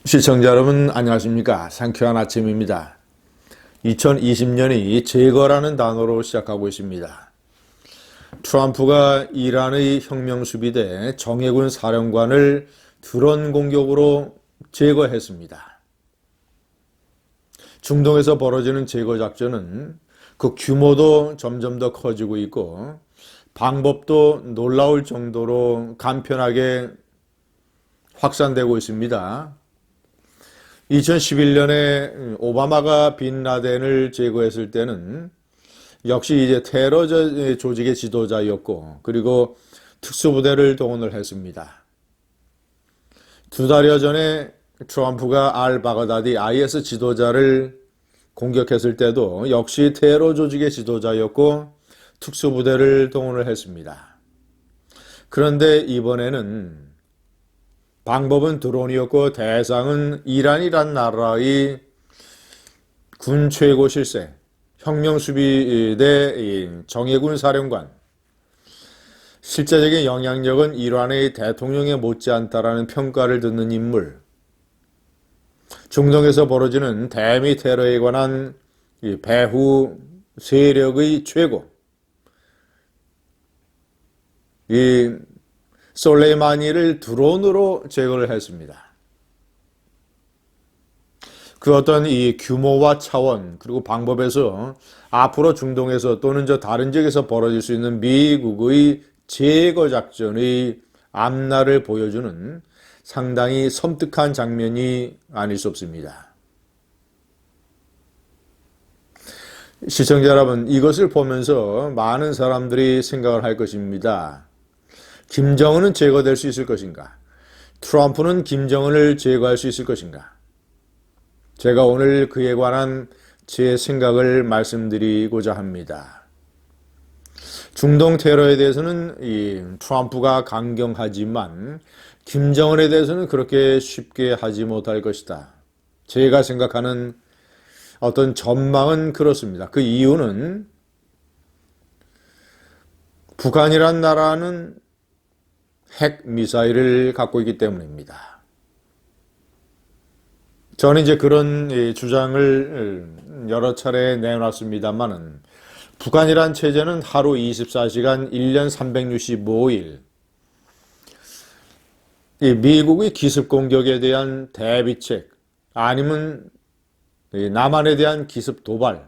시청자 여러분 안녕하십니까? 상쾌한 아침입니다. 2020년이 제거라는 단어로 시작하고 있습니다. 트럼프가 이란의 혁명수비대 정예군 사령관을 드론 공격으로 제거했습니다. 중동에서 벌어지는 제거 작전은 그 규모도 점점 더 커지고 있고 방법도 놀라울 정도로 간편하게 확산되고 있습니다. 2011년에 오바마가 빈 라덴을 제거했을 때는 역시 이제 테러 조직의 지도자였고, 그리고 특수부대를 동원을 했습니다. 2달여 전에 트럼프가 알 바그다디 IS 지도자를 공격했을 때도 역시 테러 조직의 지도자였고 특수부대를 동원을 했습니다. 그런데 이번에는 방법은 드론이었고 대상은 이란이란 나라의 군 최고 실세, 혁명수비대 정예군 사령관, 실제적인 영향력은 이란의 대통령에 못지않다라는 평가를 듣는 인물, 중동에서 벌어지는 대미 테러에 관한 배후 세력의 최고, 이 솔레이마니를 드론으로 제거를 했습니다. 그 어떤 이 규모와 차원 그리고 방법에서 앞으로 중동에서 또는 저 다른 지역에서 벌어질 수 있는 미국의 제거 작전의 앞날을 보여주는 상당히 섬뜩한 장면이 아닐 수 없습니다. 시청자 여러분, 이것을 보면서 많은 사람들이 생각을 할 것입니다. 김정은은 제거될 수 있을 것인가? 트럼프는 김정은을 제거할 수 있을 것인가? 제가 오늘 그에 관한 제 생각을 말씀드리고자 합니다. 중동 테러에 대해서는 이 트럼프가 강경하지만 김정은에 대해서는 그렇게 쉽게 하지 못할 것이다. 제가 생각하는 어떤 전망은 그렇습니다. 그 이유는 북한이란 나라는 핵 미사일을 갖고 있기 때문입니다. 저는 이제 그런 주장을 여러 차례 내놨습니다만은 북한이란 체제는 하루 24시간 1년 365일 미국의 기습 공격에 대한 대비책 아니면 남한에 대한 기습 도발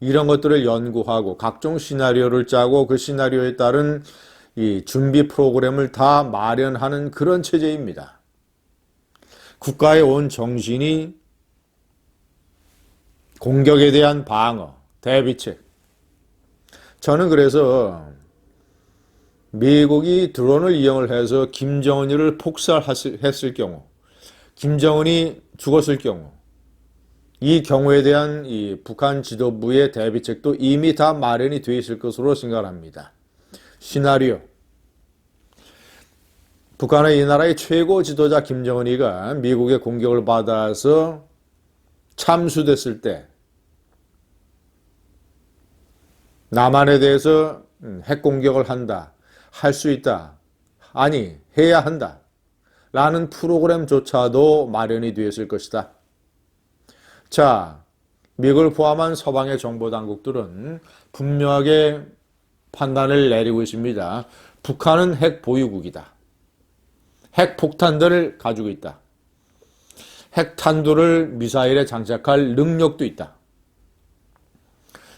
이런 것들을 연구하고 각종 시나리오를 짜고 그 시나리오에 따른 이 준비 프로그램을 다 마련하는 그런 체제입니다. 국가의 온 정신이 공격에 대한 방어, 대비책. 저는 그래서 미국이 드론을 이용을 해서 김정은이를 폭살했을 경우, 김정은이 죽었을 경우, 이 경우에 대한 이 북한 지도부의 대비책도 이미 다 마련이 되어 있을 것으로 생각합니다. 시나리오. 북한의 이 나라의 최고 지도자 김정은이가 미국의 공격을 받아서 참수됐을 때 남한에 대해서 핵공격을 한다, 할 수 있다, 아니 해야 한다 라는 프로그램조차도 마련이 되었을 것이다. 자, 미국을 포함한 서방의 정보당국들은 분명하게 판단을 내리고 있습니다. 북한은 핵 보유국이다. 핵 폭탄들을 가지고 있다. 핵탄두를 미사일에 장착할 능력도 있다.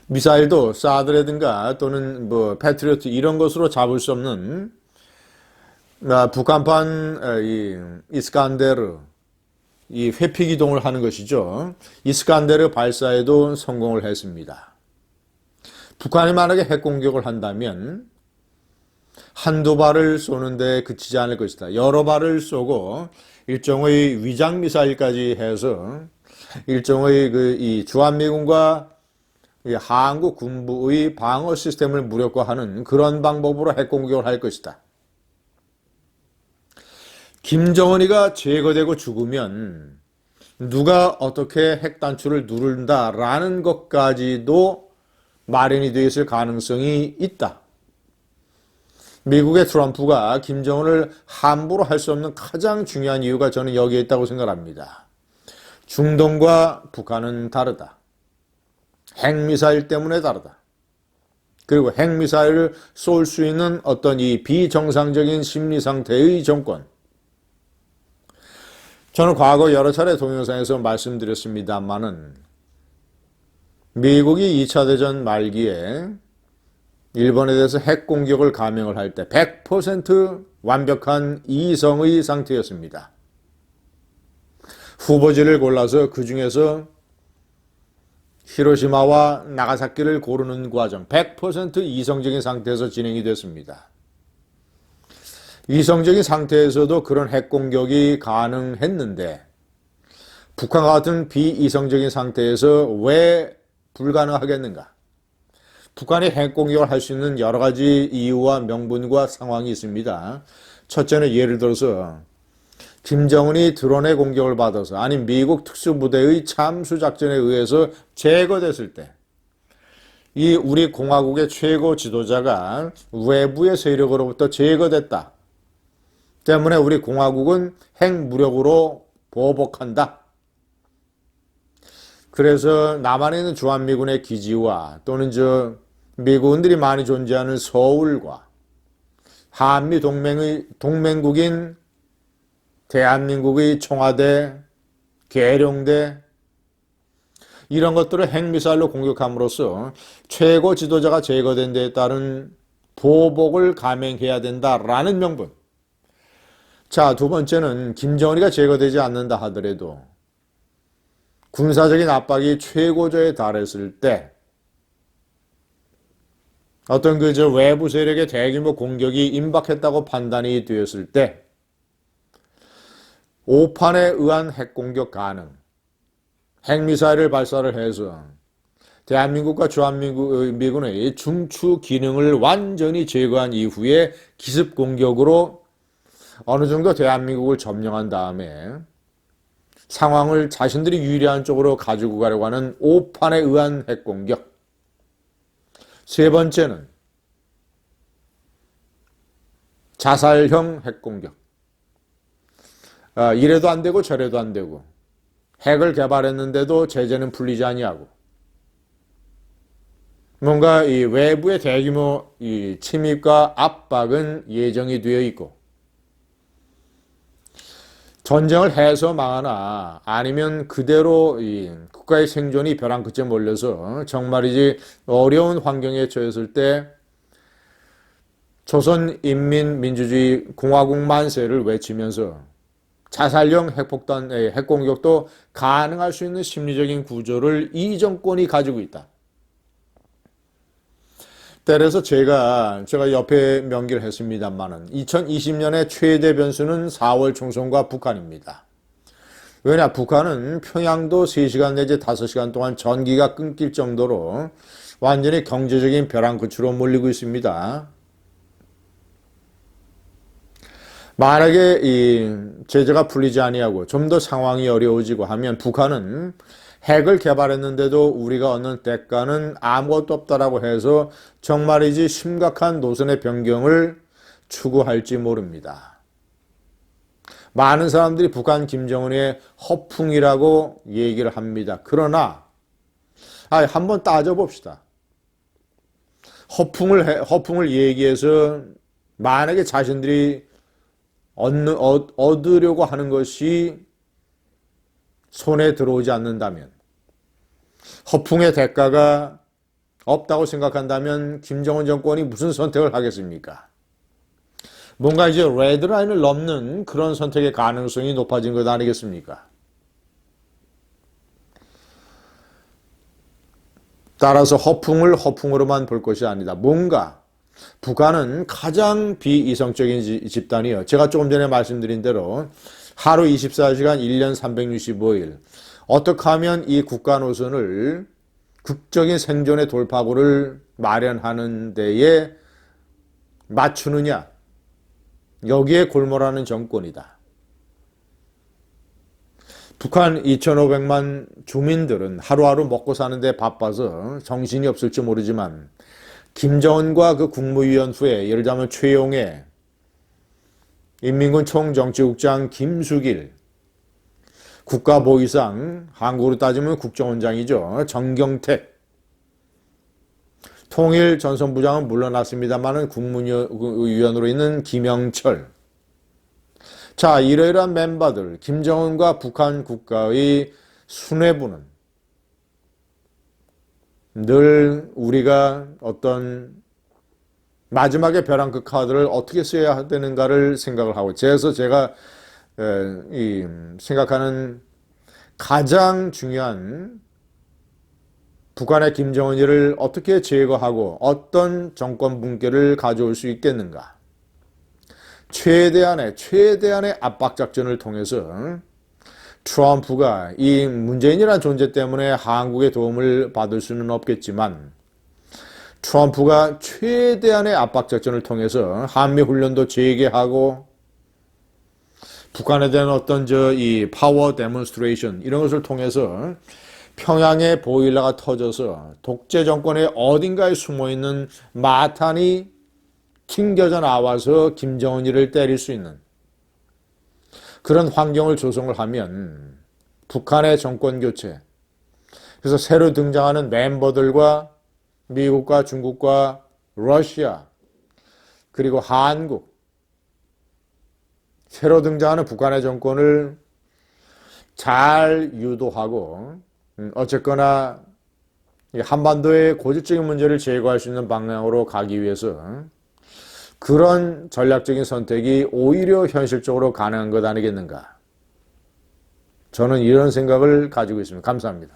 미사일도 사드라든가 또는 패트리어트 이런 것으로 잡을 수 없는 북한판 이스칸데르 이 회피 기동을 하는 것이죠. 이스칸데르 발사에도 성공을 했습니다. 북한이 만약에 핵공격을 한다면 한두 발을 쏘는데 그치지 않을 것이다. 여러 발을 쏘고 일종의 위장 미사일까지 해서 일종의 이 주한미군과 한국 군부의 방어 시스템을 무력화하는 그런 방법으로 핵공격을 할 것이다. 김정은이가 제거되고 죽으면 누가 어떻게 핵단추를 누른다라는 것까지도 마련이 되어 있을 가능성이 있다. 미국의 트럼프가 김정은을 함부로 할 수 없는 가장 중요한 이유가 저는 여기에 있다고 생각합니다. 중동과 북한은 다르다. 핵미사일 때문에 다르다. 그리고 핵미사일을 쏠 수 있는 어떤 이 비정상적인 심리 상태의 정권. 저는 과거 여러 차례 동영상에서 말씀드렸습니다마는 미국이 2차 대전 말기에 일본에 대해서 핵 공격을 감행을 할 때 100% 완벽한 이성의 상태였습니다. 후보지를 골라서 그 중에서 히로시마와 나가사키를 고르는 과정 100% 이성적인 상태에서 진행이 됐습니다. 이성적인 상태에서도 그런 핵 공격이 가능했는데 북한과 같은 비이성적인 상태에서 왜 불가능하겠는가? 북한이 핵 공격을 할 수 있는 여러 가지 이유와 명분과 상황이 있습니다. 첫째는 예를 들어서 김정은이 드론의 공격을 받아서 아니 미국 특수부대의 참수작전에 의해서 제거됐을 때 이 우리 공화국의 최고 지도자가 외부의 세력으로부터 제거됐다. 때문에 우리 공화국은 핵무력으로 보복한다. 그래서 남한에 있는 주한미군의 기지와 또는 미군들이 많이 존재하는 서울과 한미 동맹국인 대한민국의 청와대, 계룡대 이런 것들을 핵미사일로 공격함으로써 최고 지도자가 제거된 데에 따른 보복을 감행해야 된다라는 명분. 자, 두 번째는 김정은이가 제거되지 않는다 하더라도 군사적인 압박이 최고조에 달했을 때 어떤 외부 세력의 대규모 공격이 임박했다고 판단이 되었을 때 오판에 의한 핵공격 가능, 핵미사일을 발사를 해서 대한민국과 주한미군의 중추 기능을 완전히 제거한 이후에 기습공격으로 어느 정도 대한민국을 점령한 다음에 상황을 자신들이 유리한 쪽으로 가지고 가려고 하는 오판에 의한 핵공격. 세 번째는 자살형 핵공격. 이래도 안 되고 저래도 안 되고 핵을 개발했는데도 제재는 풀리지 아니하고 뭔가 이 외부의 대규모 이 침입과 압박은 예정이 되어 있고 전쟁을 해서 망하나 아니면 그대로 이 국가의 생존이 벼랑 끝에 몰려서 정말이지 어려운 환경에 처했을 때 조선인민민주주의 공화국 만세를 외치면서 자살형 핵공격도 가능할 수 있는 심리적인 구조를 이 정권이 가지고 있다. 때려서 제가 옆에 명기를 했습니다만은 2020년의 최대 변수는 4월 총선과 북한입니다. 왜냐 북한은 평양도 3시간 내지 5시간 동안 전기가 끊길 정도로 완전히 경제적인 벼랑 끝으로 몰리고 있습니다. 만약에 이 제재가 풀리지 아니하고 좀 더 상황이 어려워지고 하면 북한은 핵을 개발했는데도 우리가 얻는 대가는 아무것도 없다라고 해서 정말이지 심각한 노선의 변경을 추구할지 모릅니다. 많은 사람들이 북한 김정은의 허풍이라고 얘기를 합니다. 그러나 한번 따져봅시다. 허풍을 얘기해서 만약에 자신들이 얻으려고 하는 것이 손에 들어오지 않는다면 허풍의 대가가 없다고 생각한다면 김정은 정권이 무슨 선택을 하겠습니까? 뭔가 이제 레드라인을 넘는 그런 선택의 가능성이 높아진 것 아니겠습니까? 따라서 허풍을 허풍으로만 볼 것이 아니다. 뭔가 북한은 가장 비이성적인 집단이요. 제가 조금 전에 말씀드린 대로 하루 24시간 1년 365일 어떻게 하면 이 국가 노선을 극적인 생존의 돌파구를 마련하는 데에 맞추느냐. 여기에 골몰하는 정권이다. 북한 2,500만 주민들은 하루하루 먹고 사는데 바빠서 정신이 없을지 모르지만 김정은과 그 국무위원 후에 예를 들자면 최용해, 인민군 총정치국장 김수길, 국가보위상, 한국으로 따지면 국정원장이죠. 정경택, 통일전선부장은 물러났습니다만은 국무위원으로 있는 김영철. 자, 이러이러한 멤버들, 김정은과 북한 국가의 수뇌부는 늘 우리가 어떤 마지막에 벼랑 그 카드를 어떻게 써야 되는가를 생각을 하고, 그래서 제가 생각하는 가장 중요한 북한의 김정은이를 어떻게 제거하고 어떤 정권 붕괴를 가져올 수 있겠는가. 최대한의 압박작전을 통해서 트럼프가 이 문재인이라는 존재 때문에 한국의 도움을 받을 수는 없겠지만 트럼프가 최대한의 압박작전을 통해서 한미훈련도 재개하고 북한에 대한 어떤 이 파워 데몬스트레이션 이런 것을 통해서 평양에 보일러가 터져서 독재 정권의 어딘가에 숨어있는 마탄이 튕겨져 나와서 김정은이를 때릴 수 있는 그런 환경을 조성을 하면 북한의 정권 교체, 그래서 새로 등장하는 멤버들과 미국과 중국과 러시아 그리고 한국, 새로 등장하는 북한의 정권을 잘 유도하고 어쨌거나 한반도의 고질적인 문제를 제거할 수 있는 방향으로 가기 위해서 그런 전략적인 선택이 오히려 현실적으로 가능한 것 아니겠는가. 저는 이런 생각을 가지고 있습니다. 감사합니다.